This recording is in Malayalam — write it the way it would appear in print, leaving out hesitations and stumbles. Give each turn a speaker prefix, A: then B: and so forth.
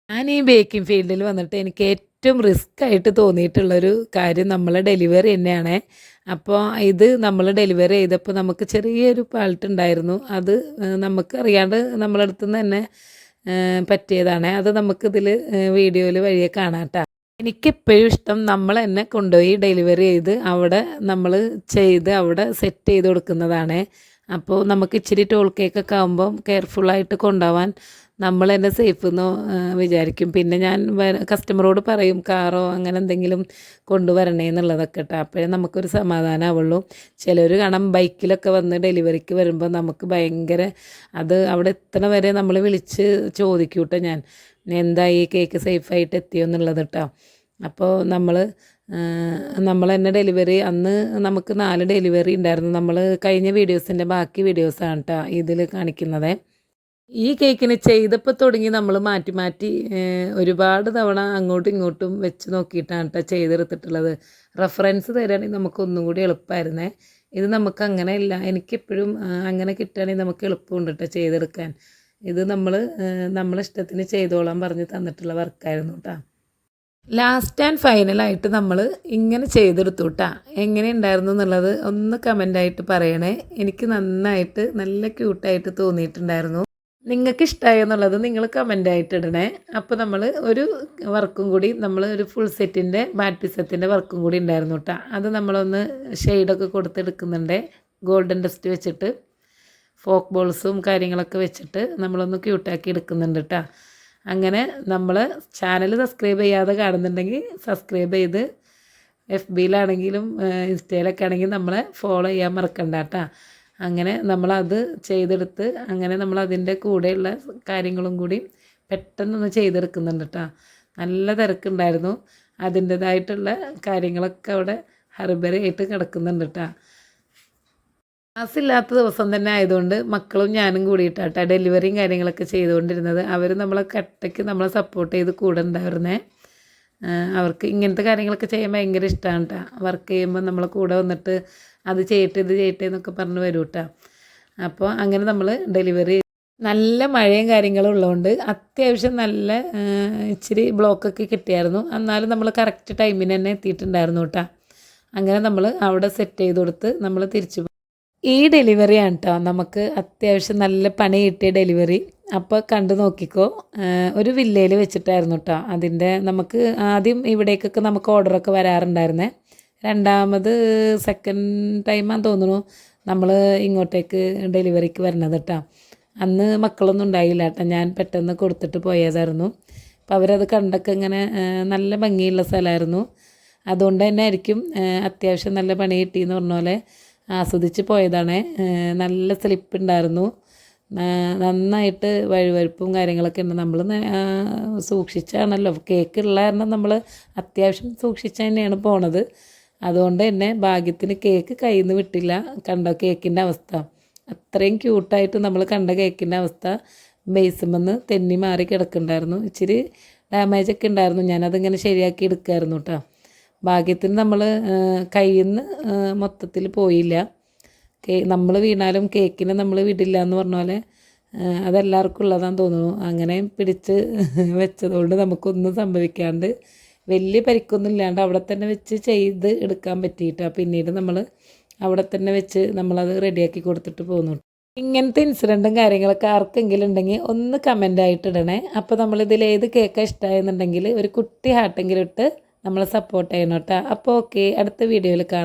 A: ഞാൻ ഈ ബേക്കിംഗ് ഫീൽഡിൽ വന്നിട്ട് എനിക്ക് ഏറ്റവും റിസ്ക് ആയിട്ട് തോന്നിയിട്ടുള്ളൊരു കാര്യം നമ്മളെ ഡെലിവറി തന്നെയാണ്. അപ്പോൾ ഇത് നമ്മൾ ഡെലിവറി ചെയ്തപ്പോൾ നമുക്ക് ചെറിയൊരു ഫാൾട്ട് ഉണ്ടായിരുന്നു. അത് നമുക്ക് അറിയാണ്ട് നമ്മളെ അടുത്ത് നിന്ന് തന്നെ പറ്റിയതാണ്. അത് നമുക്കിതിൽ വീഡിയോയിൽ വഴിയെ കാണാം ട്ടോ. എനിക്കെപ്പോഴും ഇഷ്ടം നമ്മൾ തന്നെ കൊണ്ടുപോയി ഡെലിവറി ചെയ്ത് അവിടെ നമ്മൾ ചെയ്ത് അവിടെ സെറ്റ് ചെയ്ത് കൊടുക്കുന്നതാണ്. അപ്പോൾ നമുക്ക് ഇച്ചിരി ടോൾ കേക്കൊക്കെ ആകുമ്പം കെയർഫുള്ളായിട്ട് കൊണ്ടുപോകാൻ നമ്മൾ തന്നെ സേഫ് എന്ന് വിചാരിക്കും. പിന്നെ ഞാൻ കസ്റ്റമറോട് പറയും കാറോ അങ്ങനെ എന്തെങ്കിലും കൊണ്ടുവരണേ എന്നുള്ളതൊക്കെ കേട്ടോ. അപ്പോഴേ നമുക്കൊരു സമാധാനമാവുള്ളൂ. ചിലർ കാണാം ബൈക്കിലൊക്കെ വന്ന് ഡെലിവറിക്ക് വരുമ്പോൾ നമുക്ക് ഭയങ്കര അത് അവിടെ എത്തണ വരെ നമ്മൾ വിളിച്ച് ചോദിക്കും കേട്ടോ ഞാൻ എന്തായി കേക്ക് സേഫായിട്ട് എത്തിയോ എന്നുള്ളത് കേട്ടോ. അപ്പോൾ നമ്മൾ തന്നെ ഡെലിവറി അന്ന് നമുക്ക് 4 ഡെലിവറി ഉണ്ടായിരുന്നു. നമ്മൾ കഴിഞ്ഞ വീഡിയോസിൻ്റെ ബാക്കി വീഡിയോസാണ് കേട്ടോ ഇതിൽ കാണിക്കുന്നത്. ഈ കേക്കിന് ചെയ്തപ്പോൾ തുടങ്ങി നമ്മൾ മാറ്റി മാറ്റി ഒരുപാട് തവണ അങ്ങോട്ടും ഇങ്ങോട്ടും വെച്ച് നോക്കിയിട്ടാണ് കേട്ടോ ചെയ്തെടുത്തിട്ടുള്ളത്. റെഫറൻസ് തരാണെങ്കിൽ നമുക്കൊന്നും കൂടി എളുപ്പമായിരുന്നേ. ഇത് നമുക്ക് അങ്ങനെയില്ല. എനിക്കെപ്പോഴും അങ്ങനെ കിട്ടുകയാണെങ്കിൽ നമുക്ക് എളുപ്പമുണ്ട് കേട്ടോ ചെയ്തെടുക്കാൻ. ഇത് നമ്മളെ ഇഷ്ടത്തിന് ചെയ്തോളാൻ പറഞ്ഞ് തന്നിട്ടുള്ള വർക്കായിരുന്നു കേട്ടോ. ലാസ്റ്റ് ആൻഡ് ഫൈനലായിട്ട് നമ്മൾ ഇങ്ങനെ ചെയ്തെടുത്തു കേട്ടോ. എങ്ങനെ ഉണ്ടായിരുന്നു എന്നുള്ളത് ഒന്ന് കമൻ്റായിട്ട് പറയണേ. എനിക്ക് നന്നായിട്ട് നല്ല ക്യൂട്ടായിട്ട് തോന്നിയിട്ടുണ്ടായിരുന്നു. നിങ്ങൾക്ക് ഇഷ്ടമായോ എന്നുള്ളത് നിങ്ങൾ കമൻ്റായിട്ട് ഇടണേ. അപ്പോൾ നമ്മൾ ഒരു വർക്കും കൂടി ഒരു ഫുൾ സെറ്റിൻ്റെ ബാറ്റ് സെറ്റിൻ്റെ വർക്കും കൂടി ഉണ്ടായിരുന്നു കേട്ടോ. അത് നമ്മളൊന്ന് ഷെയ്ഡൊക്കെ കൊടുത്തെടുക്കുന്നുണ്ട്. ഗോൾഡൻ ഡസ്റ്റ് വെച്ചിട്ട് ഫോക്ക് ബോൾസും കാര്യങ്ങളൊക്കെ വെച്ചിട്ട് നമ്മളൊന്ന് ക്യൂട്ടാക്കി എടുക്കുന്നുണ്ട് കേട്ടോ. അങ്ങനെ നമ്മൾ ചാനൽ സബ്സ്ക്രൈബ് ചെയ്യാതെ കാണുന്നുണ്ടെങ്കിൽ സബ്സ്ക്രൈബ് ചെയ്ത് FBയിലാണെങ്കിലും ഇൻസ്റ്റയിലൊക്കെ ആണെങ്കിലും നമ്മളെ ഫോളോ ചെയ്യാൻ മറക്കണ്ട കേട്ടോ. അങ്ങനെ നമ്മളത് ചെയ്തെടുത്ത് അങ്ങനെ നമ്മളതിൻ്റെ കൂടെയുള്ള കാര്യങ്ങളും കൂടി പെട്ടെന്നൊന്ന് ചെയ്തെടുക്കുന്നുണ്ട് കേട്ടോ. നല്ല തിരക്കുണ്ടായിരുന്നു. അതിൻ്റേതായിട്ടുള്ള കാര്യങ്ങളൊക്കെ അവിടെ ഹറിബറിയായിട്ട് കിടക്കുന്നുണ്ട് കേട്ടോ. ക്ലാസ്സില്ലാത്ത ദിവസം തന്നെ ആയതുകൊണ്ട് മക്കളും ഞാനും കൂടിയിട്ടാട്ടോ ഡെലിവറിയും കാര്യങ്ങളൊക്കെ ചെയ്തുകൊണ്ടിരുന്നത്. അവർ നമ്മളെ കട്ടയ്ക്ക് നമ്മളെ സപ്പോർട്ട് ചെയ്ത് കൂടെ ഉണ്ടായിരുന്നേ. അവർക്ക് ഇങ്ങനത്തെ കാര്യങ്ങളൊക്കെ ചെയ്യാൻ ഭയങ്കര ഇഷ്ടമാണ് കേട്ടോ. വർക്ക് ചെയ്യുമ്പോൾ നമ്മളെ കൂടെ വന്നിട്ട് അത് ചെയ്യട്ടെ ഇത് ചെയ്യട്ടെ എന്നൊക്കെ പറഞ്ഞ് വരും കേട്ടോ. അപ്പോൾ അങ്ങനെ നമ്മൾ ഡെലിവറി നല്ല മഴയും കാര്യങ്ങളും ഉള്ളതുകൊണ്ട് അത്യാവശ്യം നല്ല ഇച്ചിരി ബ്ലോക്കൊക്കെ കിട്ടിയായിരുന്നു. എന്നാലും നമ്മൾ കറക്റ്റ് ടൈമിന് തന്നെ എത്തിയിട്ടുണ്ടായിരുന്നു കേട്ടോ. അങ്ങനെ നമ്മൾ അവിടെ സെറ്റ് ചെയ്ത് കൊടുത്ത് നമ്മൾ തിരിച്ചു ഈ ഡെലിവറിയാണ് കേട്ടോ നമുക്ക് അത്യാവശ്യം നല്ല പണി കിട്ടിയ ഡെലിവറി. അപ്പോൾ കണ്ടു നോക്കിക്കോ. ഒരു വില്ലയിൽ വെച്ചിട്ടായിരുന്നു കേട്ടോ. അതിൻ്റെ നമുക്ക് ആദ്യം ഇവിടേക്കൊക്കെ നമുക്ക് ഓർഡറൊക്കെ വരാറുണ്ടായിരുന്നേ. രണ്ടാമത് സെക്കൻഡ് ടൈമാണെന്ന് തോന്നുന്നു നമ്മൾ ഇങ്ങോട്ടേക്ക് ഡെലിവറിക്ക് വരണത് കേട്ടോ. അന്ന് മക്കളൊന്നും ഉണ്ടായില്ല കേട്ടോ. ഞാൻ പെട്ടെന്ന് കൊടുത്തിട്ട് പോയതായിരുന്നു. അപ്പോൾ അവരത് കണ്ടൊക്കെ ഇങ്ങനെ നല്ല ഭംഗിയുള്ള സ്ഥലമായിരുന്നു. അതുകൊണ്ട് തന്നെ ആയിരിക്കും അത്യാവശ്യം നല്ല പണി കിട്ടിയെന്ന് പറഞ്ഞ പോലെ ആസ്വദിച്ച് പോയതാണ്. നല്ല സ്ലിപ്പ് ഉണ്ടായിരുന്നു. നന്നായിട്ട് വഴുവഴുപ്പും കാര്യങ്ങളൊക്കെ ഉണ്ട്. നമ്മൾ സൂക്ഷിച്ചാണല്ലോ കേക്ക് ഉള്ള കാരണം നമ്മൾ അത്യാവശ്യം സൂക്ഷിച്ച് തന്നെയാണ് പോണത്. അതുകൊണ്ട് തന്നെ ഭാഗ്യത്തിന് കേക്ക് കയ്യിൽ നിന്ന് വിട്ടില്ല. കണ്ടോ കേക്കിൻ്റെ അവസ്ഥ അത്രയും ക്യൂട്ടായിട്ട് നമ്മൾ കണ്ട കേക്കിൻ്റെ അവസ്ഥ ബേസുമെന്ന് തെന്നി മാറി കിടക്കുന്നുണ്ടായിരുന്നു. ഇച്ചിരി ഡാമേജൊക്കെ ഉണ്ടായിരുന്നു. ഞാനതിങ്ങനെ ശരിയാക്കി എടുക്കുമായിരുന്നു കേട്ടോ. ഭാഗ്യത്തിന് നമ്മൾ കയ്യിൽ നിന്ന് മൊത്തത്തിൽ പോയില്ല. നമ്മൾ വീണാലും കേക്കിനെ നമ്മൾ വിടില്ല എന്ന് പറഞ്ഞ പോലെ അതെല്ലാവർക്കും ഉള്ളതാണെന്ന് തോന്നുന്നു. അങ്ങനെ പിടിച്ച് വെച്ചതുകൊണ്ട് നമുക്കൊന്നും സംഭവിക്കാണ്ട് വലിയ പരിക്കൊന്നും ഇല്ലാണ്ട് അവിടെ തന്നെ വെച്ച് ചെയ്ത് എടുക്കാൻ പറ്റിയിട്ടാണ്. പിന്നീട് നമ്മൾ അവിടെ തന്നെ വെച്ച് നമ്മളത് റെഡിയാക്കി കൊടുത്തിട്ട് പോന്നു. ഇങ്ങനത്തെ ഇൻസിഡൻറ്റും കാര്യങ്ങളൊക്കെ ആർക്കെങ്കിലും ഉണ്ടെങ്കിൽ ഒന്ന് കമൻ്റായിട്ട് ഇടണേ. അപ്പോൾ നമ്മളിതിൽ ഏത് കേക്കാണ് ഇഷ്ടമായെന്നുണ്ടെങ്കിൽ ഒരു കുട്ടി ഹാർട്ടെങ്കിലും ഇട്ട് നമ്മളെ സപ്പോർട്ട് ചെയ്യണം കേട്ടോ. അപ്പോൾ ഓക്കെ, അടുത്ത വീഡിയോയിൽ കാണാം.